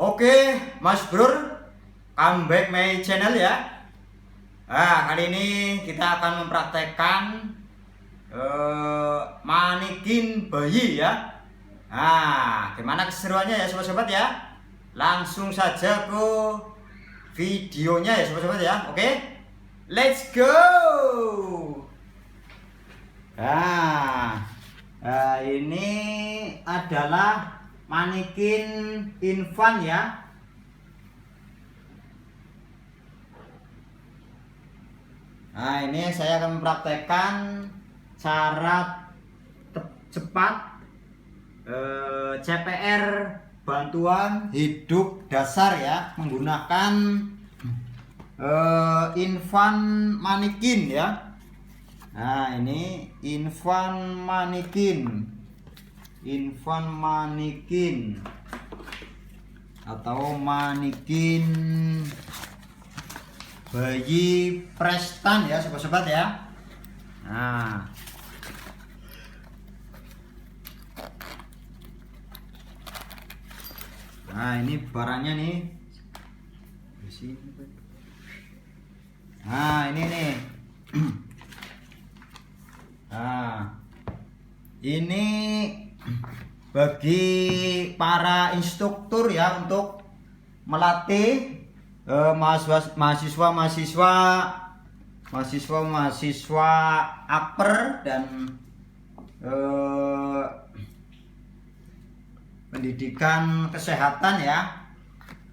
Oke, Mas Bro, come back my channel ya. Nah, kali ini kita akan mempraktekkan manikin bayi ya. Nah, gimana keseruannya ya sobat-sobat ya? Langsung saja ke videonya ya sobat-sobat ya. Oke, let's go. Ini adalah manikin infant ya. Nah, ini saya akan mempraktekkan cara cepat CPR bantuan hidup dasar ya, menggunakan infant manikin ya. Nah, ini infant manikin atau manikin bayi Prestan ya sobat-sobat ya. Nah, ini barangnya nih. Nah, ini nih. Nah, ini bagi para instruktur ya, untuk melatih mahasiswa upper dan pendidikan kesehatan ya.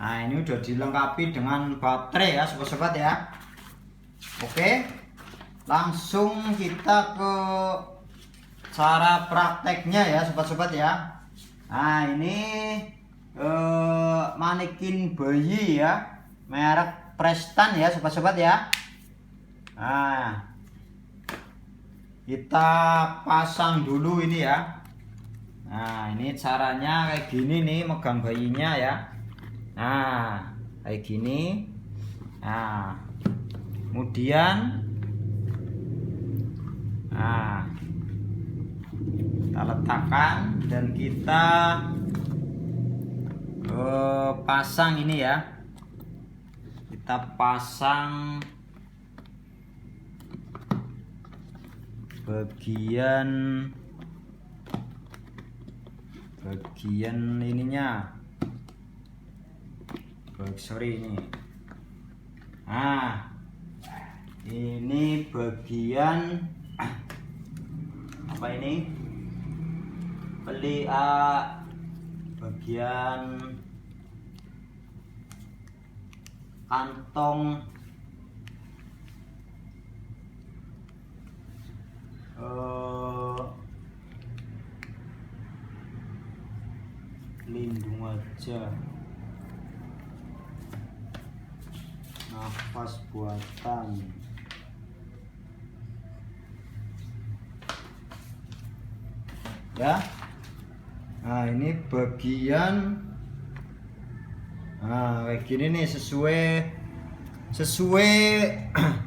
Nah, ini udah dilengkapi dengan baterai ya sobat-sobat ya. Oke, langsung kita ke cara prakteknya ya sobat-sobat ya. Nah, ini manikin bayi ya, merek Prestan ya sobat-sobat ya. Nah, kita pasang dulu ini ya. Nah, ini caranya kayak gini nih, megang bayinya ya. Nah, kayak gini. Nah, kemudian kita letakkan dan kita pasang ini ya. Kita pasang bagian ininya. Ini. Nah, ini bagian apa ini? Bagian kantong pelindung wajah, nafas buatan. Ya. Nah, ini bagian kayak gini nih, sesuai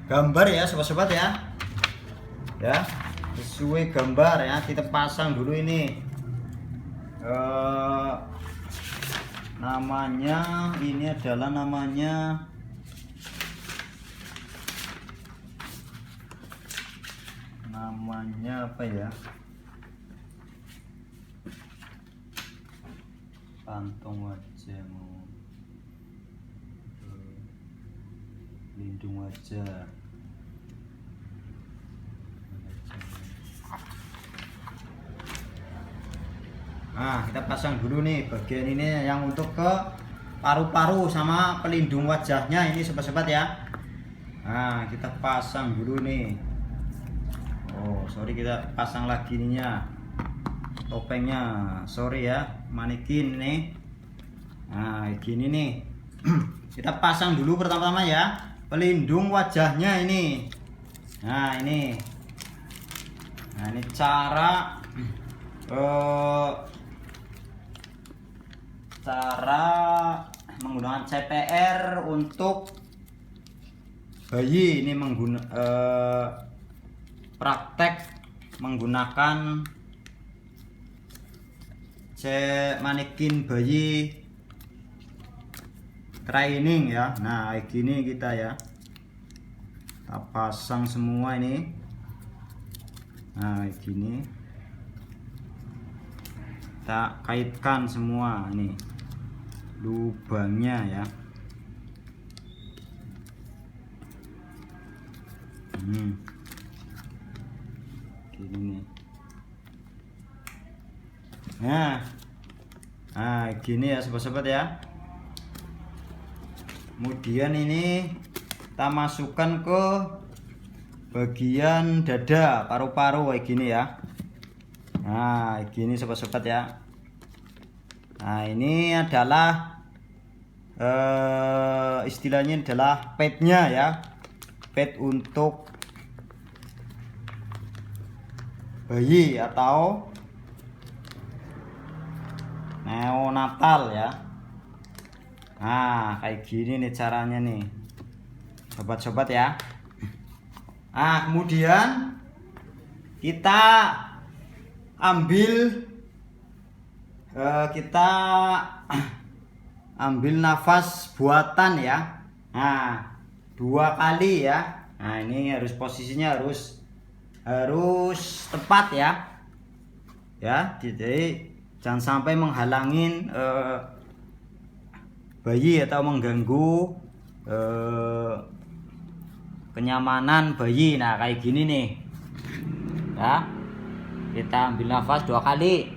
gambar ya sobat-sobat ya. Ya, sesuai gambar ya. Kita pasang dulu ini namanya, ini adalah namanya apa ya? Kantong wajahmu, lindung wajah. Nah, kita pasang dulu nih bagian ini yang untuk ke paru-paru sama pelindung wajahnya ini sobat-sobat ya. Nah, kita pasang dulu nih. Oh, sorry, kita pasang lagi ininya, topengnya. Sorry ya, manikin nih. Nah, gini nih. Kita pasang dulu pertama-tama ya pelindung wajahnya ini. Nah, ini cara menggunakan CPR untuk bayi ini, praktek menggunakan manikin bayi training ya. Nah kayak gini kita ya, kita pasang semua ini. Nah kayak gini kita kaitkan semua ini lubangnya ya. Gini nih. Nah gini ya sobat-sobat ya. Kemudian ini kita masukkan ke bagian dada, paru-paru kayak gini ya. Nah gini sobat-sobat ya. Nah ini adalah istilahnya adalah padnya ya, pad untuk bayi atau neonatal ya. Nah kayak gini nih caranya nih sobat-sobat ya. Nah kemudian kita ambil nafas buatan ya. Nah 2 kali ya. Nah ini harus posisinya harus tepat ya. Ya jadi jangan sampai menghalangin bayi atau mengganggu kenyamanan bayi. Nah kayak gini nih ya, kita ambil nafas 2 kali.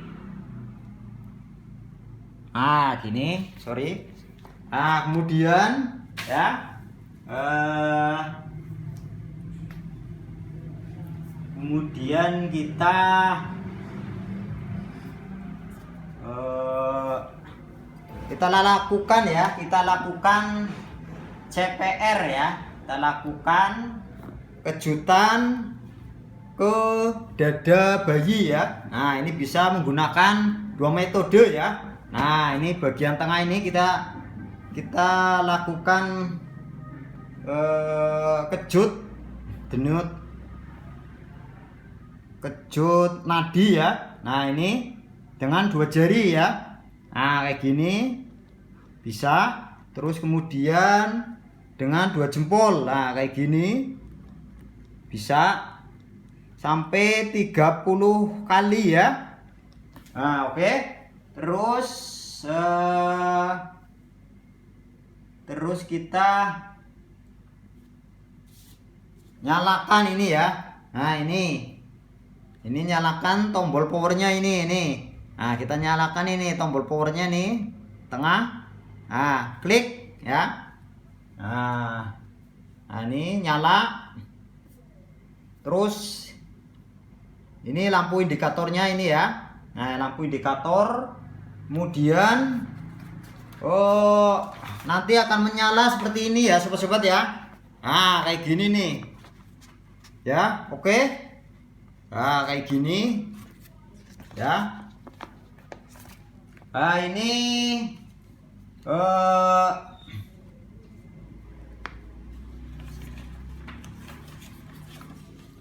Nah gini, sorry. Nah kemudian ya kemudian kita lakukan ya, kita lakukan CPR ya, kita lakukan kejutan ke dada bayi ya. Nah ini bisa menggunakan 2 metode ya. Nah ini bagian tengah ini kita lakukan kejut nadi ya. Nah ini dengan 2 jari ya. Nah kayak gini bisa. Terus kemudian dengan 2 jempol. Nah kayak gini bisa sampai 30 kali ya. Nah oke. Terus kita nyalakan ini ya. Nah ini nyalakan tombol powernya ini. Nah kita nyalakan ini tombol powernya nih tengah. Nah klik ya. Nah ini nyala. Terus ini lampu indikatornya ini ya. Nah lampu indikator. Kemudian nanti akan menyala seperti ini ya sobat-sobat ya. Nah kayak gini nih ya. Oke. Nah kayak gini ya. Nah ini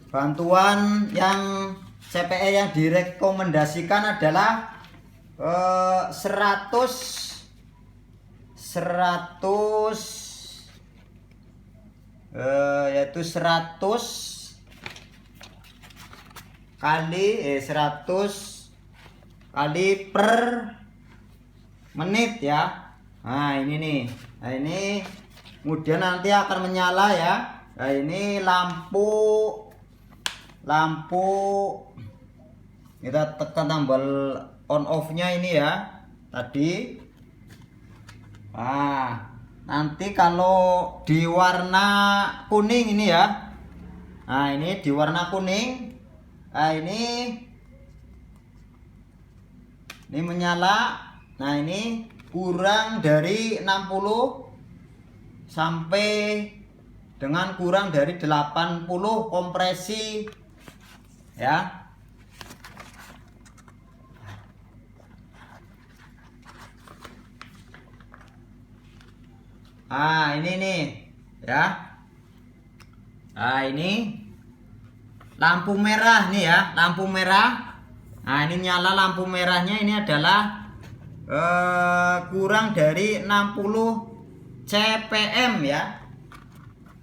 bantuan yang CPE yang direkomendasikan adalah 100 yaitu 100 kali per menit ya. Nah ini nih. Nah ini kemudian nanti akan menyala ya. Nah ini lampu kita tekan tombol on off nya ini ya tadi. Nah nanti kalau di warna kuning ini ya. Nah ini di warna kuning. Nah ini menyala. Nah ini kurang dari 60 sampai dengan kurang dari 80 kompresi ya. Nah ini nih ya. Nah ini lampu merah nih ya, lampu merah. Nah ini nyala lampu merahnya ini adalah kurang dari 60 CPM ya.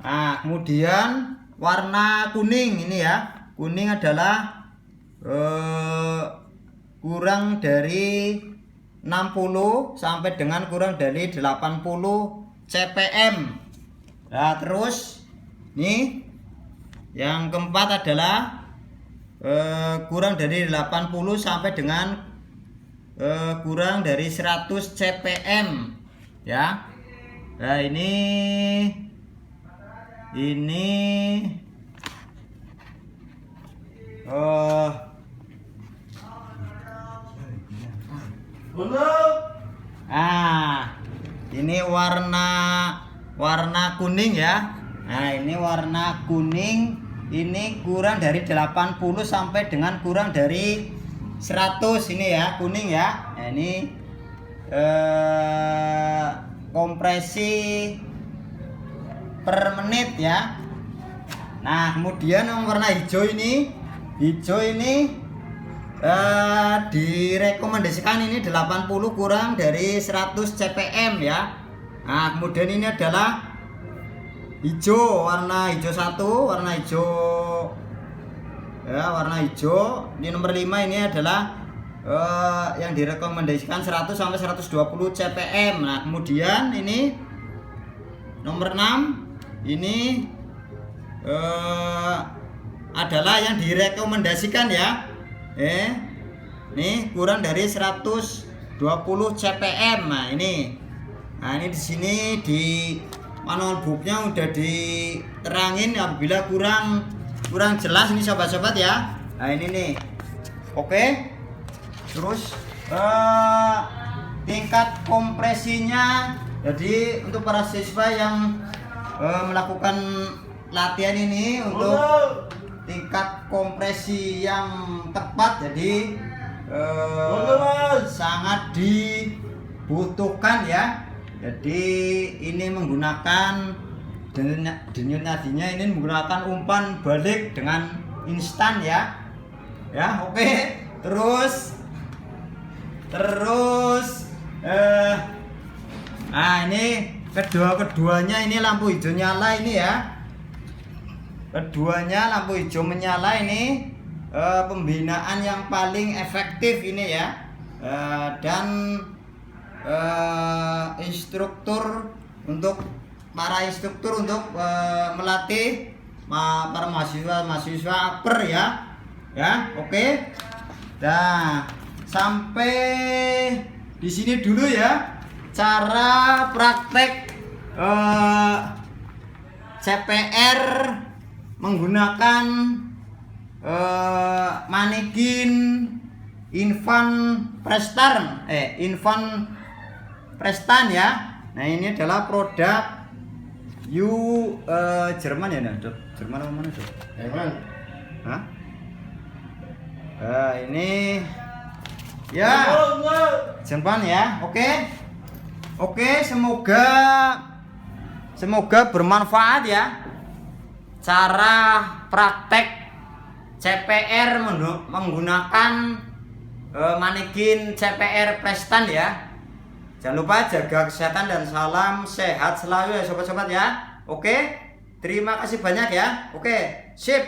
Nah, kemudian warna kuning ini ya. Kuning adalah kurang dari 60 sampai dengan kurang dari 80 CPM. Nah, terus nih yang keempat adalah kurang dari 80 sampai dengan kurang dari 100 CPM ya. Nah, ini ini warna kuning ya. Nah, ini warna kuning, ini kurang dari 80 sampai dengan kurang dari 100 ini ya, kuning ya. Nah, ini kompresi per menit ya. Nah, kemudian yang warna hijau ini direkomendasikan ini 80 kurang dari 100 CPM ya. Nah, kemudian ini adalah hijau, warna hijau 1, warna hijau ya, warna hijau. Ini nomor 5 ini adalah yang direkomendasikan 100 sampai 120 CPM. Nah, kemudian ini nomor 6 ini adalah yang direkomendasikan ya. Ini kurang dari 120 CPM. Nah, ini di sini di manual booknya udah diterangin apabila kurang jelas ini sobat-sobat ya. Nah, ini nih. Oke. Terus tingkat kompresinya, jadi untuk para siswa yang melakukan latihan ini untuk tingkat kompresi yang tepat, jadi sangat dibutuhkan ya. Jadi ini menggunakan denyut nadinya ini menggunakan umpan balik dengan instan ya. Ya, oke. Terus nah, ini keduanya ini lampu hijau nyala ini ya. Keduanya lampu hijau menyala ini pembinaan yang paling efektif ini ya. Dan para instruktur untuk melatih para mahasiswa upper ya. Ya, oke. Nah, sampai di sini dulu ya cara praktek CPR menggunakan manekin infant Prestan ya. Nah, ini adalah produk Jerman ya, Jerman apa mana tuh? Jerman. Hah? Ini ya Jerman ya. Oke, semoga bermanfaat ya cara praktek CPR menggunakan manekin CPR Prestan ya. Jangan lupa jaga kesehatan dan salam sehat selalu ya sobat-sobat ya. Oke, terima kasih banyak ya. Oke, sip.